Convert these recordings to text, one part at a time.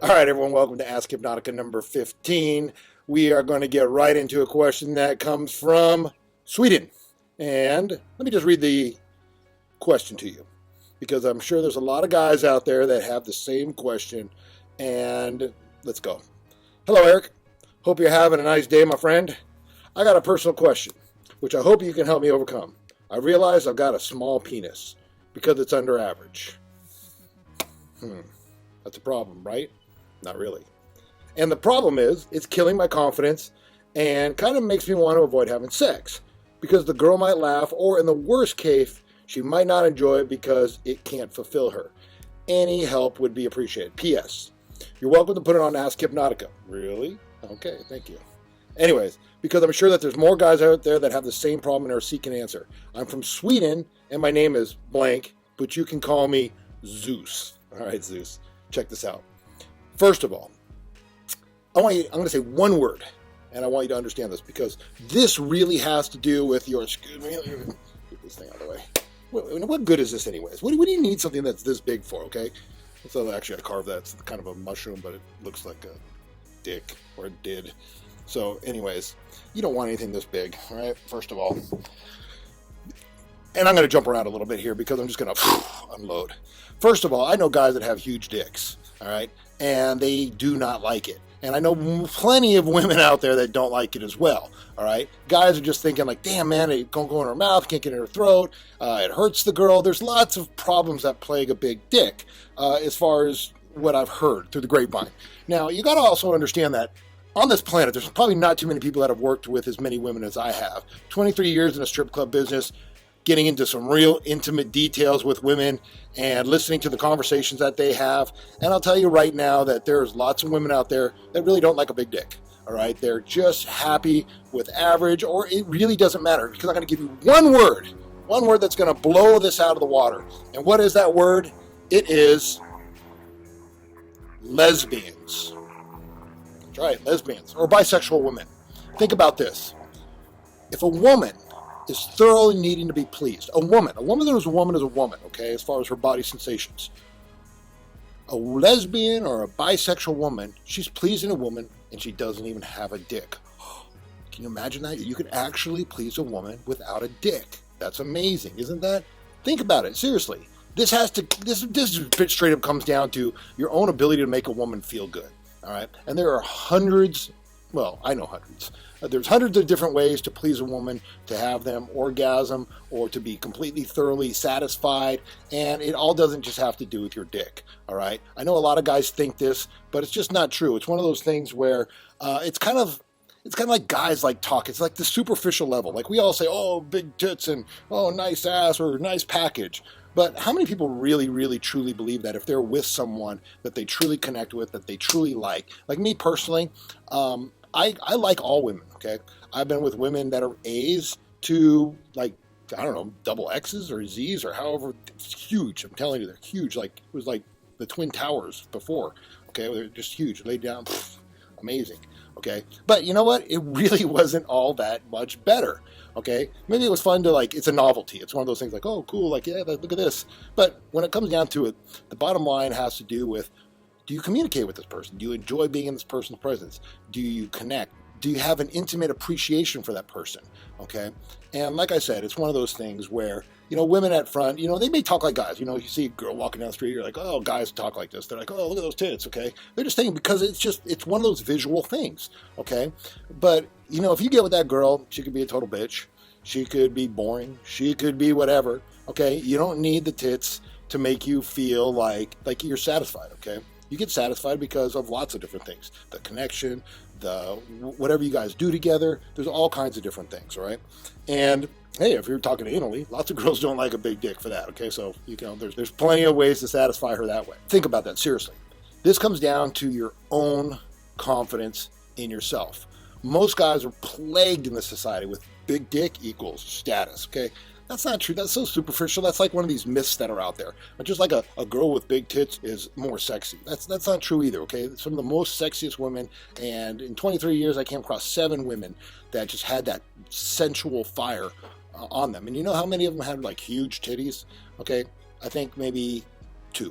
All right, everyone, welcome to Ask Hypnotica number 15. We are going to get right into a question that comes from Sweden. And let me just read the question to you, because I'm sure there's a lot of guys out there that have the same question. And let's go. Hello, Eric. Hope you're having a nice day, my friend. I got a personal question, which I hope you can help me overcome. I realize I've got a small penis because it's under average. That's a problem, right? Not really. And the problem is, it's killing my confidence and kind of makes me want to avoid having sex because the girl might laugh, or in the worst case, she might not enjoy it because it can't fulfill her. Any help would be appreciated. P.S. You're welcome to put it on Ask Hypnotica. Really? Okay, thank you. Anyways, because I'm sure that there's more guys out there that have the same problem and are seeking an answer. I'm from Sweden, and my name is blank, but you can call me Zeus. All right, Zeus, check this out. First of all, I'm going to say one word, and I want you to understand this, because this really has to do with your, excuse me, let me get this thing out of the way. What good is this anyways? What do you need something that's this big for, okay? So actually I carved that. It's kind of a mushroom, but it looks like a dick, or it did. So anyways, you don't want anything this big, all right, first of all. And I'm going to jump around a little bit here because I'm just going to unload. First of all, I know guys that have huge dicks, all right, and they do not like it. And I know plenty of women out there that don't like it as well, all right? Guys are just thinking like, damn, man, it can't go in her mouth, can't get in her throat, it hurts the girl. There's lots of problems that plague a big dick as far as what I've heard through the grapevine. Now, you got to also understand that on this planet, there's probably not too many people that have worked with as many women as I have. 23 years in a strip club business, getting into some real intimate details with women and listening to the conversations that they have. And I'll tell you right now that there's lots of women out there that really don't like a big dick. All right. They're just happy with average, or it really doesn't matter, because I'm going to give you one word that's going to blow this out of the water. And what is that word? It is lesbians. That's right. Lesbians or bisexual women. Think about this. If a woman is thoroughly needing to be pleased. A woman that is a woman, okay, as far as her body sensations. A lesbian or a bisexual woman, she's pleasing a woman and she doesn't even have a dick. Can you imagine that? You can actually please a woman without a dick. That's amazing, isn't that? Think about it, seriously. This straight up comes down to your own ability to make a woman feel good, all right? And there are hundreds, well, I know hundreds. There's hundreds of different ways to please a woman, to have them orgasm, or to be completely thoroughly satisfied, and it all doesn't just have to do with your dick, all right? I know a lot of guys think this, but it's just not true. It's one of those things where it's kind of like guys like talk. It's like the superficial level. Like we all say, oh, big tits and oh, nice ass or nice package. But how many people really, really, truly believe that if they're with someone that they truly connect with, that they truly like me personally, I like all women, okay? I've been with women that are A's to, like, I don't know, double X's or Z's or however. It's huge. I'm telling you, they're huge. Like, it was like the Twin Towers before, okay? They're just huge. Laid down, amazing, okay? But you know what? It really wasn't all that much better, okay? Maybe it was fun to, like, it's a novelty. It's one of those things like, oh, cool, like, yeah, look at this. But when it comes down to it, the bottom line has to do with, do you communicate with this person? Do you enjoy being in this person's presence? Do you connect? Do you have an intimate appreciation for that person? Okay? And like I said, it's one of those things where, women at front, they may talk like guys. You see a girl walking down the street, you're like, oh, guys talk like this. They're like, oh, look at those tits, okay? They're just saying, because it's one of those visual things, okay? But, if you get with that girl, she could be a total bitch. She could be boring. She could be whatever, okay? You don't need the tits to make you feel like you're satisfied, okay? You get satisfied because of lots of different things. The connection, the whatever you guys do together, there's all kinds of different things, all right? And hey, if you're talking anally, lots of girls don't like a big dick for that, okay? So, there's plenty of ways to satisfy her that way. Think about that, seriously. This comes down to your own confidence in yourself. Most guys are plagued in this society with big dick equals status, okay? That's not true. That's so superficial. That's like one of these myths that are out there. But just like a girl with big tits is more sexy. That's not true either, okay? Some of the most sexiest women, and in 23 years I came across 7 women that just had that sensual fire on them. And you know how many of them had like huge titties? Okay, I think maybe 2,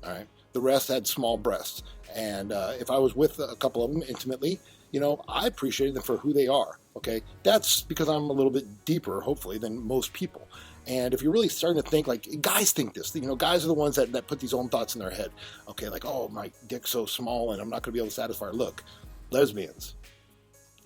all right? The rest had small breasts. And if I was with a couple of them intimately, I appreciated them for who they are. Okay, that's because I'm a little bit deeper, hopefully, than most people. And if you're really starting to think, like, guys think this, guys are the ones that put these own thoughts in their head. Okay, like, oh, my dick's so small and I'm not going to be able to satisfy her. Look, lesbians,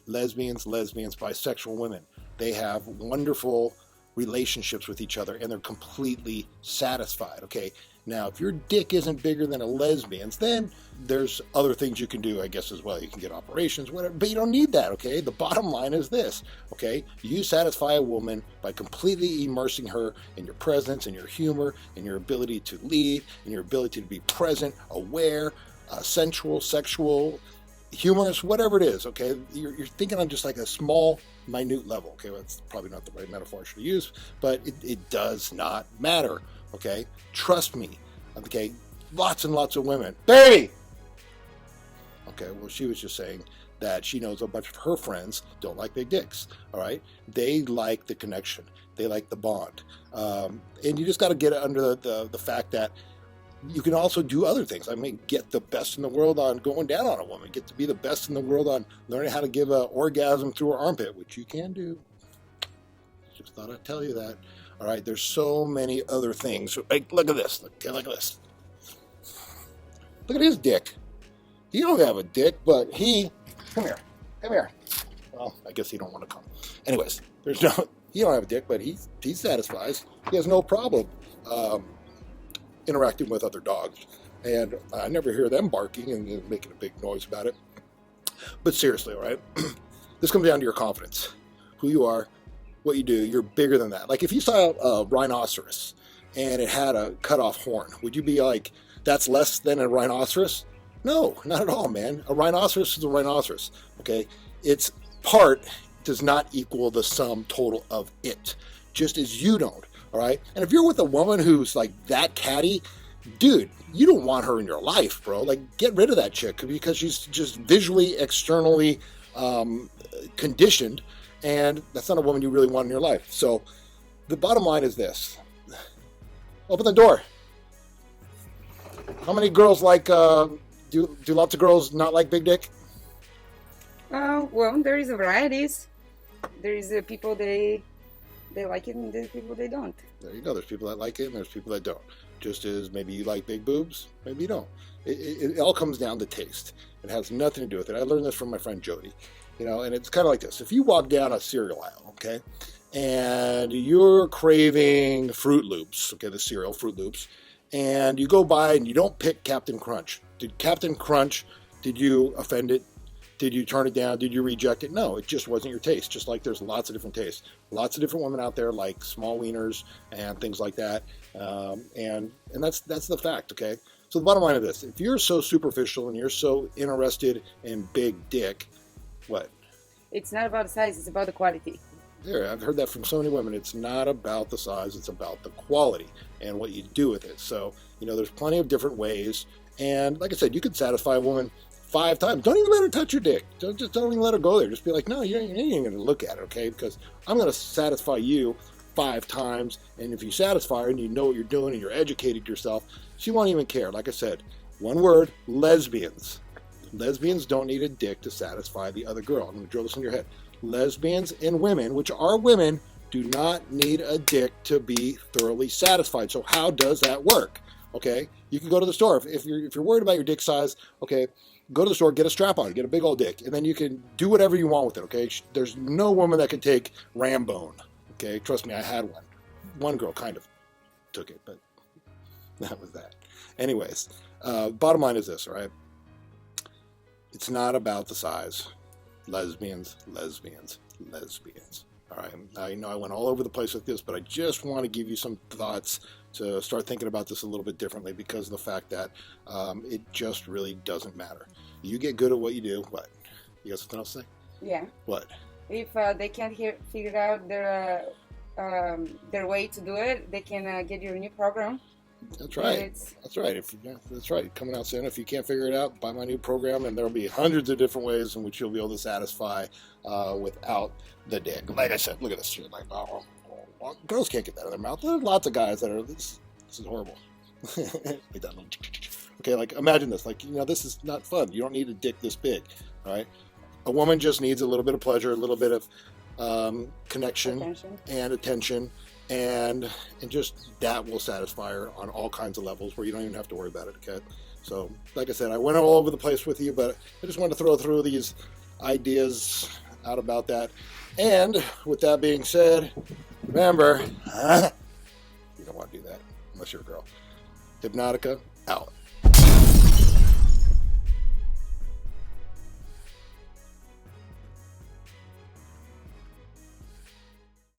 bisexual women, they have wonderful relationships with each other and they're completely satisfied. Okay, now if your dick isn't bigger than a lesbian's, then there's other things you can do, I guess, as well. You can get operations, whatever, but you don't need that. Okay, the bottom line is this. Okay, you satisfy a woman by completely immersing her in your presence and your humor and your ability to lead and your ability to be present, aware, sensual, sexual, humorous, whatever it is. Okay, you're thinking on just like a small, minute level. Okay, well, that's probably not the right metaphor I should use, but it does not matter. Okay, trust me. Okay, lots and lots of women, baby. Okay, well, she was just saying that she knows a bunch of her friends don't like big dicks. All right, they like the connection, they like the bond, and you just got to get under the fact that you can also do other things. I mean, get the best in the world on going down on a woman. Get to be the best in the world on learning how to give an orgasm through her armpit, which you can do. Just thought I'd tell you that. All right, there's so many other things. Like, look at this. Look at this. Look at his dick. He don't have a dick, but come here. Well, I guess he don't want to come. Anyways, he don't have a dick, but he satisfies. He has no problem interacting with other dogs, and I never hear them barking and making a big noise about it. But seriously, all right, this comes down to your confidence, who you are, what you do. You're bigger than that. Like if you saw a rhinoceros and it had a cut off horn, would you be like, that's less than a rhinoceros? No, not at all, man. A rhinoceros is a rhinoceros. Okay, its part does not equal the sum total of it, just as you don't. All right, and if you're with a woman who's like that catty, dude, you don't want her in your life, bro. Like, get rid of that chick because she's just visually, externally conditioned, and that's not a woman you really want in your life. So, the bottom line is this: open the door. How many girls like? Do lots of girls not like big dick? Well, there is varieties. There is people they like it, and there's people they don't. There you go. There's people that like it, and there's people that don't. Just as maybe you like big boobs, maybe you don't. It all comes down to taste. It has nothing to do with it. I learned this from my friend Jody. And it's kind of like this. If you walk down a cereal aisle, okay, and you're craving Fruit Loops, okay, the cereal Fruit Loops, and you go by and you don't pick Captain Crunch. Did Captain Crunch, did you offend it? Did you turn it down? Did you reject it? No, it just wasn't your taste. Just like there's lots of different tastes. Lots of different women out there like small wieners and things like that. And that's the fact, okay? So the bottom line of this, if you're so superficial and you're so interested in big dick, what? It's not about the size, it's about the quality. There, I've heard that from so many women. It's not about the size, it's about the quality and what you do with it. So, there's plenty of different ways. And like I said, you could satisfy a woman 5 times. Don't even let her touch your dick. Don't even let her go there. Just be like, no, you ain't going to look at it, okay? Because I'm going to satisfy you 5 times. And if you satisfy her and you know what you're doing and you're educated yourself, she won't even care. Like I said, one word, lesbians. Lesbians don't need a dick to satisfy the other girl. I'm going to drill this in your head. Lesbians and women, which are women, do not need a dick to be thoroughly satisfied. So how does that work? Okay, you can go to the store. If you're worried about your dick size, okay, go to the store, get a strap-on, get a big old dick, and then you can do whatever you want with it, okay? There's no woman that can take Rambone, okay? Trust me, I had one. One girl kind of took it, but that was that. Anyways, bottom line is this, all right? It's not about the size. Lesbians. All right, I know I went all over the place with this, but I just want to give you some thoughts to start thinking about this a little bit differently because of the fact that it just really doesn't matter. You get good at what you do. What? You got something else to say? Yeah. What? If they can't figure out their way to do it, they can get your new program. That's right. That's right. That's right. Coming out soon. If you can't figure it out, buy my new program, and there'll be hundreds of different ways in which you'll be able to satisfy without the dick. Like I said, look at this shit. Like, girls can't get that in their mouth. There's lots of guys that are. This is horrible. Like that. Okay, like imagine this. Like, this is not fun. You don't need a dick this big, all right? A woman just needs a little bit of pleasure, a little bit of connection and attention, and just that will satisfy her on all kinds of levels where you don't even have to worry about it, okay? So, like I said, I went all over the place with you, but I just wanted to throw through these ideas out about that. And with that being said, remember, you don't want to do that unless you're a girl. Hypnotica,